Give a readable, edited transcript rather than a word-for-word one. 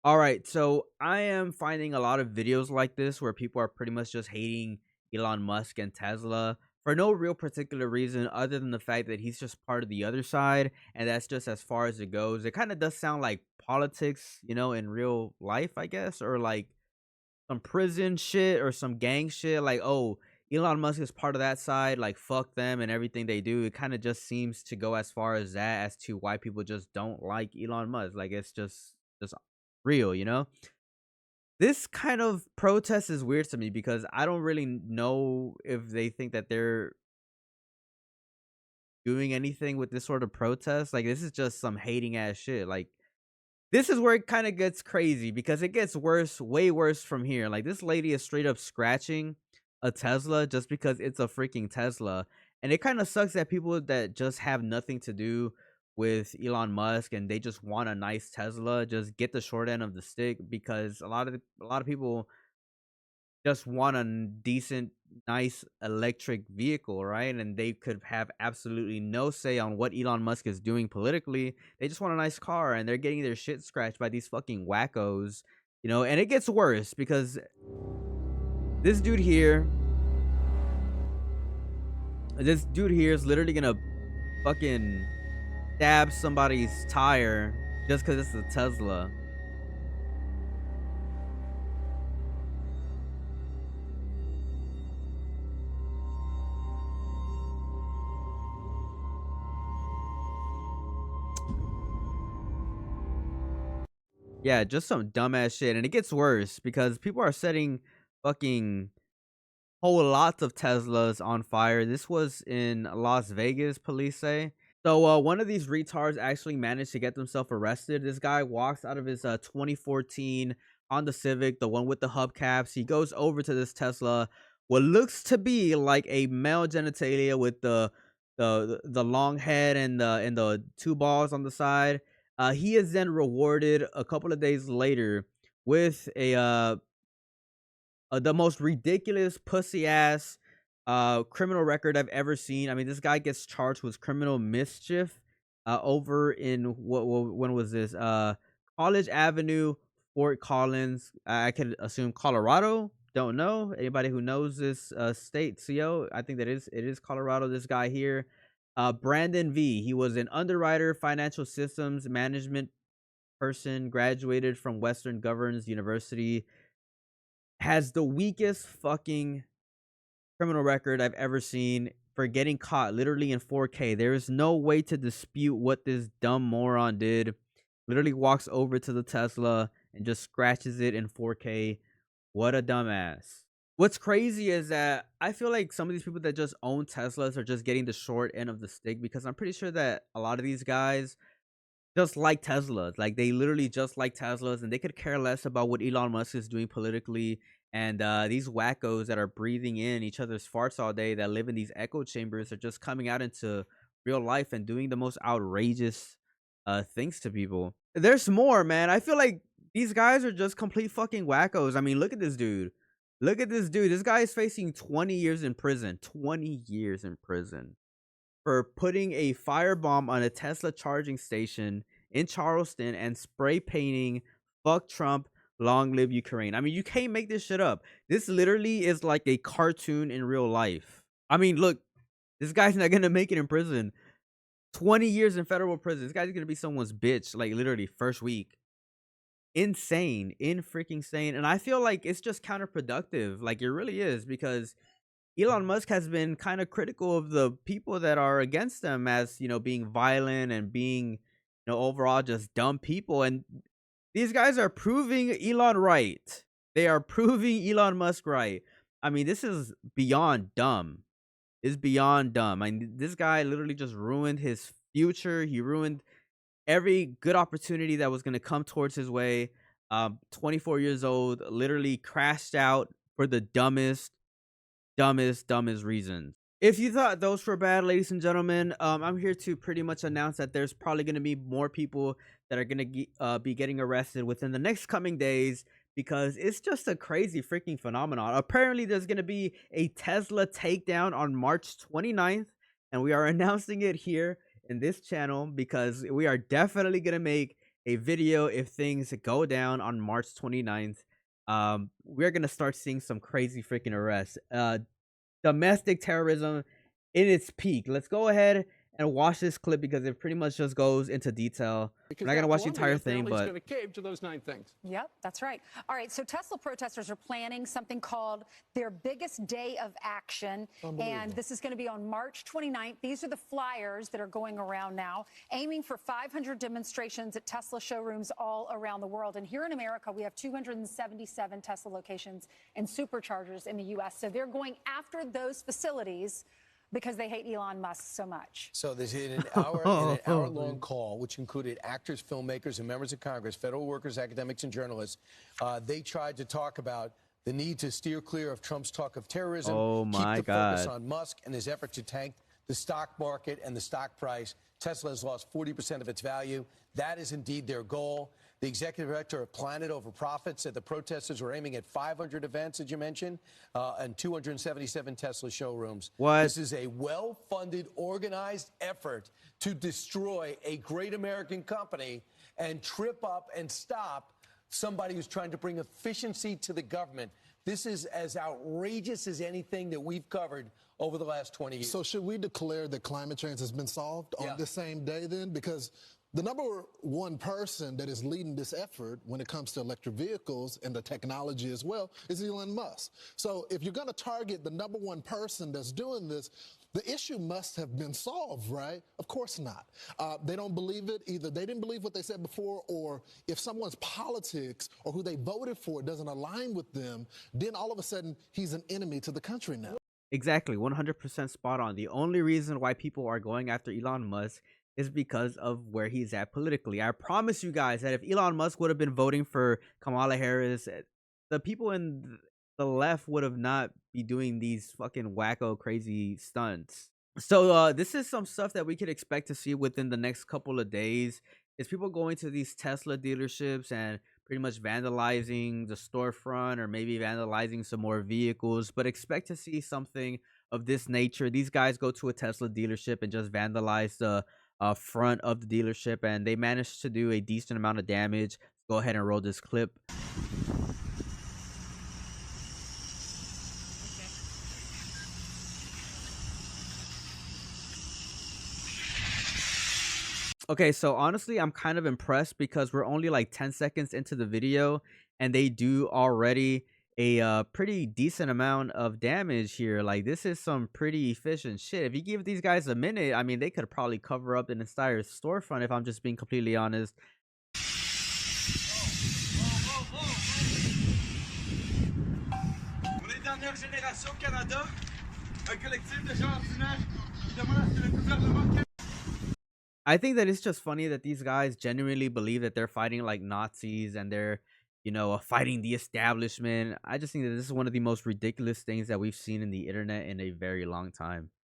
All right, so I am finding a lot of videos like this where people are pretty much just hating Elon Musk and Tesla for no real particular reason other than the fact that he's just part of the other side, and that's just as far as it goes. It kind of does sound like politics, in real life, I guess, or like some prison shit or some gang shit. Like, oh, Elon Musk is part of that side, like fuck them and everything they do. It kind of just seems to go as far as that as to why people just don't like Elon Musk. Like it's just real. This kind of protest is weird to me because I don't really know if they think that they're doing anything with this sort of protest. Like this is just some hating ass shit. Like this is where it kind of gets crazy because it gets worse, way worse from here. Like this lady is straight up scratching a Tesla just because it's a freaking Tesla. And it kind of sucks that people that just have nothing to do with Elon Musk and they just want a nice Tesla just get the short end of the stick because a lot of people just want a decent, nice electric vehicle, right? And they could have absolutely no say on what Elon Musk is doing politically. They just want a nice car and they're getting their shit scratched by these fucking wackos. And it gets worse because this dude here, this dude here is literally gonna fucking stab somebody's tire just because it's a Tesla. Yeah, just some dumbass shit. And it gets worse because people are setting fucking whole lots of Teslas on fire. This was in Las Vegas, police say. So one of these retards actually managed to get themselves arrested. This guy walks out of his 2014 Honda Civic, the one with the hubcaps. He goes over to this Tesla, what looks to be like a male genitalia with the long head and the two balls on the side. He is then rewarded a couple of days later with the most ridiculous pussy ass criminal record I've ever seen. I mean, this guy gets charged with criminal mischief over in when was this? College Avenue, Fort Collins. I could assume Colorado. Don't know. Anybody who knows this state, CO? I think it is Colorado. This guy here, Brandon V. He was an underwriter, financial systems management person, graduated from Western Governors University, has the weakest fucking criminal record I've ever seen for getting caught literally in 4K. There is no way to dispute what this dumb moron did. Literally walks over to the Tesla and just scratches it in 4K. What a dumbass. What's crazy is that I feel like some of these people that just own Teslas are just getting the short end of the stick because I'm pretty sure that a lot of these guys just like Teslas. Like they literally just like Teslas and they could care less about what Elon Musk is doing politically. And these wackos that are breathing in each other's farts all day that live in these echo chambers are just coming out into real life and doing the most outrageous things to people. There's more, man. I feel like these guys are just complete fucking wackos. I mean, look at this dude. Look at this dude. This guy is facing 20 years in prison. 20 years in prison for putting a firebomb on a Tesla charging station in Charleston and spray painting "Fuck Trump, long live Ukraine." I mean, you can't make this shit up. This literally is like a cartoon in real life. I mean, look, this guy's not gonna make it in prison. 20 years in federal prison. This guy's gonna be someone's bitch, like literally first week. Insane, in freaking sane. And I feel like it's just counterproductive. Like it really is because Elon Musk has been kind of critical of the people that are against them as, being violent and being, overall just dumb people. And these guys are proving Elon right. They are proving Elon Musk right. I mean, this is beyond dumb. It's beyond dumb. I mean, this guy literally just ruined his future. He ruined every good opportunity that was going to come towards his way. 24 years old, literally crashed out for the dumbest reasons. If you thought those were bad, ladies and gentlemen, I'm here to pretty much announce that there's probably going to be more people that are going to be getting arrested within the next coming days because it's just a crazy freaking phenomenon. Apparently, there's going to be a Tesla takedown on March 29th, and we are announcing it here in this channel because we are definitely going to make a video if things go down on March 29th. We're gonna start seeing some crazy freaking arrests. Domestic terrorism in its peak. Let's go ahead and watch this clip because it pretty much just goes into detail. Because I'm not now gonna watch the Colombia entire thing, apparently is but going to cave to those 9 things. Yep, that's right. All right, so Tesla protesters are planning something called their biggest day of action, and this is going to be on March 29th. These are the flyers that are going around now, aiming for 500 demonstrations at Tesla showrooms all around the world. And here in America, we have 277 Tesla locations and superchargers in the U.S., so they're going after those facilities because they hate Elon Musk so much. So there's in an hour-long call, which included actors, filmmakers, and members of Congress, federal workers, academics, and journalists. They tried to talk about the need to steer clear of Trump's talk of terrorism, oh my keep the God. focus on Musk and his effort to tank the stock market and the stock price. Tesla has lost 40% of its value. That is indeed their goal. The executive director of Planet Over Profit said the protesters were aiming at 500 events, as you mentioned, and 277 Tesla showrooms. What? This is a well-funded, organized effort to destroy a great American company and trip up and stop somebody who's trying to bring efficiency to the government. This is as outrageous as anything that we've covered over the last 20 years. So should we declare that climate change has been solved on the same day then? Because the number one person that is leading this effort when it comes to electric vehicles and the technology as well is Elon Musk. So if you're going to target the number one person that's doing this, the issue must have been solved, right? Of course not. They don't believe it. Either they didn't believe what they said before, or if someone's politics or who they voted for doesn't align with them, then all of a sudden he's an enemy to the country now. Exactly, 100% spot on. The only reason why people are going after Elon Musk is because of where he's at politically. I promise you guys that if Elon Musk would have been voting for Kamala Harris, the people in the left would have not be doing these fucking wacko crazy stunts. So this is some stuff that we could expect to see within the next couple of days. Is people going to these Tesla dealerships and pretty much vandalizing the storefront or maybe vandalizing some more vehicles, but expect to see something of this nature. These guys go to a Tesla dealership and just vandalize the front of the dealership, and they managed to do a decent amount of damage. Go ahead and roll this clip. Okay, so honestly, I'm kind of impressed because we're only like 10 seconds into the video and they do already a pretty decent amount of damage here. Like, this is some pretty efficient shit. If you give these guys a minute, I mean, they could probably cover up an entire storefront, if I'm just being completely honest. On est dernière génération au Canada, un collectif de gens ordinaires qui demande à ce que le gouvernement... I think that it's just funny that these guys genuinely believe that they're fighting like Nazis and they're, you know, fighting the establishment. I just think that this is one of the most ridiculous things that we've seen in the internet in a very long time.